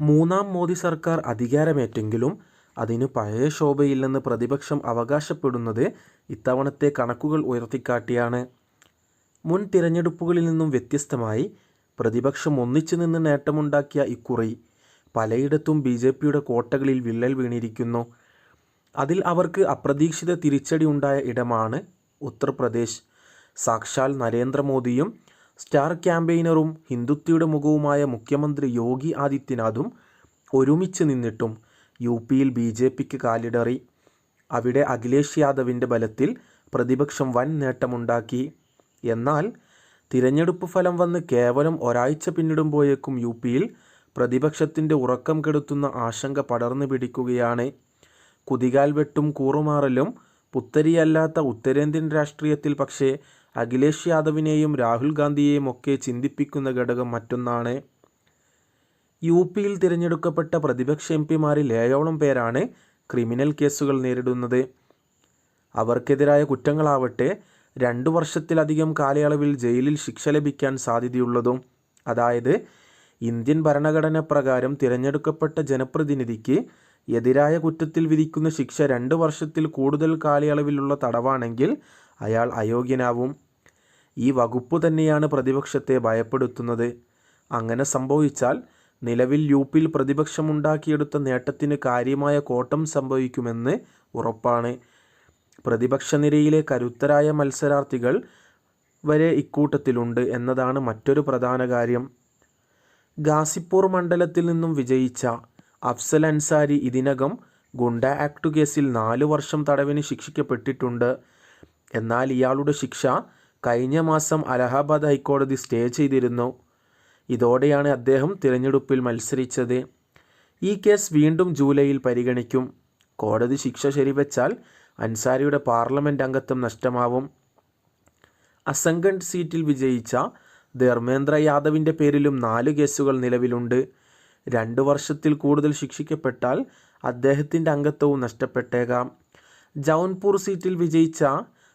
മൂന്നാം മോദി സർക്കാർ അധികാരമേറ്റെങ്കിലും അതിന് പഴയ ശോഭയില്ലെന്ന് പ്രതിപക്ഷം അവകാശപ്പെടുന്നത് ഇത്തവണത്തെ കണക്കുകൾ ഉയർത്തിക്കാട്ടിയാണ്. മുൻ തിരഞ്ഞെടുപ്പുകളിൽ നിന്നും വ്യത്യസ്തമായി പ്രതിപക്ഷം ഒന്നിച്ചു നിന്ന് നേട്ടമുണ്ടാക്കിയ ഇക്കുറി പലയിടത്തും BJPയുടെ കോട്ടകളിൽ വിള്ളൽ വീണിരിക്കുന്നു. അതിൽ അവർക്ക് അപ്രതീക്ഷിത തിരിച്ചടി ഉണ്ടായ ഇടമാണ് ഉത്തർപ്രദേശ്. സാക്ഷാൽ നരേന്ദ്രമോദിയും സ്റ്റാർ ക്യാമ്പയിനറും ഹിന്ദുത്വയുടെ മുഖവുമായ മുഖ്യമന്ത്രി യോഗി ആദിത്യനാഥും ഒരുമിച്ച് നിന്നിട്ടും UPയിൽ BJPക്ക് കാലിടറി. അവിടെ അഖിലേഷ് യാദവിൻ്റെ ബലത്തിൽ പ്രതിപക്ഷം വൻ നേട്ടമുണ്ടാക്കി. എന്നാൽ തിരഞ്ഞെടുപ്പ് ഫലം വന്ന് കേവലം ഒരാഴ്ച പിന്നിടുമ്പോഴേക്കും UPയിൽ പ്രതിപക്ഷത്തിൻ്റെ ഉറക്കം കെടുത്തുന്ന ആശങ്ക പടർന്നു പിടിക്കുകയാണ്. കുതികാൽ വെട്ടും കൂറുമാറലും പുത്തരിയല്ലാത്ത ഉത്തരേന്ത്യൻ രാഷ്ട്രീയത്തിൽ പക്ഷേ അഖിലേഷ് യാദവിനെയും രാഹുൽ ഗാന്ധിയെയും ഒക്കെ ചിന്തിപ്പിക്കുന്ന ഘടകം മറ്റൊന്നാണ്. UPയിൽ തിരഞ്ഞെടുക്കപ്പെട്ട പ്രതിപക്ഷ MPമാരിൽ 7ഓളം പേരാണ് ക്രിമിനൽ കേസുകൾ നേരിടുന്നത്. അവർക്കെതിരായ കുറ്റങ്ങളാവട്ടെ 2 വർഷത്തിലധികം കാലയളവിൽ ജയിലിൽ ശിക്ഷ ലഭിക്കാൻ സാധ്യതയുള്ളതും. അതായത് ഇന്ത്യൻ ഭരണഘടന പ്രകാരം തിരഞ്ഞെടുക്കപ്പെട്ട ജനപ്രതിനിധിക്ക് എതിരായ കുറ്റത്തിൽ വിധിക്കുന്ന ശിക്ഷ 2 വർഷത്തിൽ കൂടുതൽ കാലയളവിലുള്ള തടവാണെങ്കിൽ അയാൾ അയോഗ്യനാവും. ഈ വകുപ്പ് തന്നെയാണ് പ്രതിപക്ഷത്തെ ഭയപ്പെടുത്തുന്നത്. അങ്ങനെ സംഭവിച്ചാൽ നിലവിൽ UPയിൽ പ്രതിപക്ഷമുണ്ടാക്കിയെടുത്ത നേട്ടത്തിന് കാര്യമായ കോട്ടം സംഭവിക്കുമെന്ന് ഉറപ്പാണ്. പ്രതിപക്ഷ നിരയിലെ കരുത്തരായ മത്സരാർത്ഥികൾ വരെ ഇക്കൂട്ടത്തിലുണ്ട് എന്നതാണ് മറ്റൊരു പ്രധാന കാര്യം. ഗാസിപ്പൂർ മണ്ഡലത്തിൽ നിന്നും വിജയിച്ച അഫ്സൽ അൻസാരി ഇതിനകം ഗുണ്ട ആക്ട് കേസിൽ 4 വർഷം തടവിന് ശിക്ഷിക്കപ്പെട്ടിട്ടുണ്ട്. എന്നാൽ ഇയാളുടെ ശിക്ഷ കഴിഞ്ഞ മാസം അലഹാബാദ് ഹൈക്കോടതി സ്റ്റേ ചെയ്തിരുന്നു. ഇതോടെയാണ് അദ്ദേഹം തിരഞ്ഞെടുപ്പിൽ മത്സരിച്ചത്. ഈ കേസ് വീണ്ടും ജൂലൈയിൽ പരിഗണിക്കും. കോടതി ശിക്ഷ ശരിവെച്ചാൽ അൻസാരിയുടെ പാർലമെൻറ്റ് അംഗത്വം നഷ്ടമാവും. അസംഗഡ് സീറ്റിൽ വിജയിച്ച ധർമ്മേന്ദ്ര യാദവിൻ്റെ പേരിലും 4 കേസുകൾ നിലവിലുണ്ട്. 2 വർഷത്തിൽ കൂടുതൽ ശിക്ഷിക്കപ്പെട്ടാൽ അദ്ദേഹത്തിൻ്റെ അംഗത്വവും നഷ്ടപ്പെട്ടേക്കാം. ജൗൻപൂർ സീറ്റിൽ വിജയിച്ച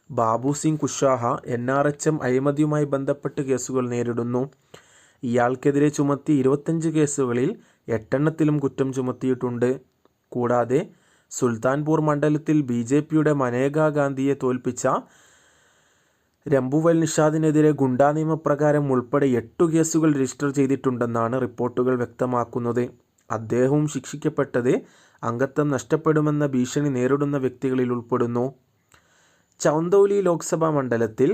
ബാബു സിംഗ് കുശ്വാഹ NRHM അഴിമതിയുമായി ബന്ധപ്പെട്ട് കേസുകൾ നേരിടുന്നു. ഇയാൾക്കെതിരെ ചുമത്തി 25 കേസുകളിൽ 8 കുറ്റം ചുമത്തിയിട്ടുണ്ട്. കൂടാതെ സുൽത്താൻപൂർ മണ്ഡലത്തിൽ BJPയുടെ മനേകാ ഗാന്ധിയെ തോൽപ്പിച്ച രംഭുവൽ നിഷാദിനെതിരെ ഗുണ്ടാ നിയമപ്രകാരം ഉൾപ്പെടെ 8 കേസുകൾ രജിസ്റ്റർ ചെയ്തിട്ടുണ്ടെന്നാണ് റിപ്പോർട്ടുകൾ വ്യക്തമാക്കുന്നത്. അദ്ദേഹവും ശിക്ഷിക്കപ്പെട്ടത് അംഗത്വം നഷ്ടപ്പെടുമെന്ന ഭീഷണി നേരിടുന്ന വ്യക്തികളിൽ ഉൾപ്പെടുന്നു. ചൗന്തൌലി ലോക്സഭാ മണ്ഡലത്തിൽ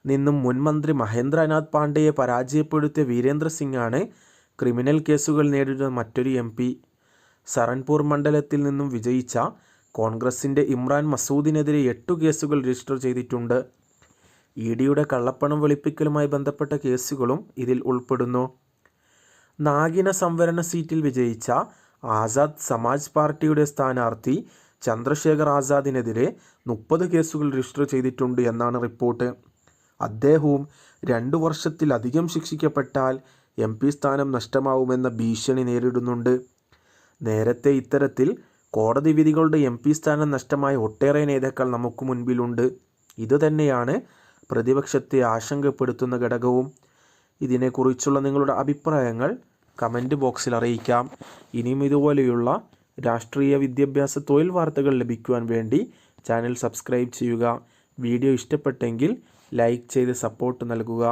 നിന്നും മുൻ മന്ത്രി മഹേന്ദ്രനാഥ് പാണ്ഡെയെ പരാജയപ്പെടുത്തിയ വീരേന്ദ്ര സിംഗാണ് ക്രിമിനൽ കേസുകൾ നേരിടുന്ന മറ്റൊരു MP. സറൻപൂർ മണ്ഡലത്തിൽ നിന്നും വിജയിച്ച കോൺഗ്രസിൻ്റെ ഇമ്രാൻ മസൂദിനെതിരെ 8 കേസുകൾ രജിസ്റ്റർ ചെയ്തിട്ടുണ്ട്. EDയുടെ കള്ളപ്പണം വെളുപ്പിക്കലുമായി ബന്ധപ്പെട്ട കേസുകളും ഇതിൽ ഉൾപ്പെടുന്നു. നാഗിന സംവരണ സീറ്റിൽ വിജയിച്ച ആസാദ് സമാജ് പാർട്ടിയുടെ സ്ഥാനാർത്ഥി ചന്ദ്രശേഖർ ആസാദിനെതിരെ 30 കേസുകൾ രജിസ്റ്റർ ചെയ്തിട്ടുണ്ട് എന്നാണ് റിപ്പോർട്ട്. അദ്ദേഹവും 2 വർഷത്തിലധികം ശിക്ഷിക്കപ്പെട്ടാൽ MP സ്ഥാനം നഷ്ടമാവുമെന്ന ഭീഷണി നേരിടുന്നുണ്ട്. നേരത്തെ ഇത്തരത്തിൽ കോടതി വിധികളുടെ MP സ്ഥാനം നഷ്ടമായ ഒട്ടേറെ നേതാക്കൾ നമുക്ക് മുൻപിലുണ്ട്. ഇതുതന്നെയാണ് പ്രതിപക്ഷത്തെ ആശങ്കപ്പെടുത്തുന്ന ഘടകവും. ഇതിനെക്കുറിച്ചുള്ള നിങ്ങളുടെ അഭിപ്രായങ്ങൾ കമൻറ്റ് ബോക്സിൽ അറിയിക്കാം. ഇനിയും ഇതുപോലെയുള്ള രാഷ്ട്രീയ വിദ്യാഭ്യാസ തൊഴിൽ വാർത്തകൾ ലഭിക്കുവാൻ വേണ്ടി ചാനൽ സബ്സ്ക്രൈബ് ചെയ്യുക. വീഡിയോ ഇഷ്ടപ്പെട്ടെങ്കിൽ ലൈക്ക് ചെയ്ത് സപ്പോർട്ട് നൽകുക.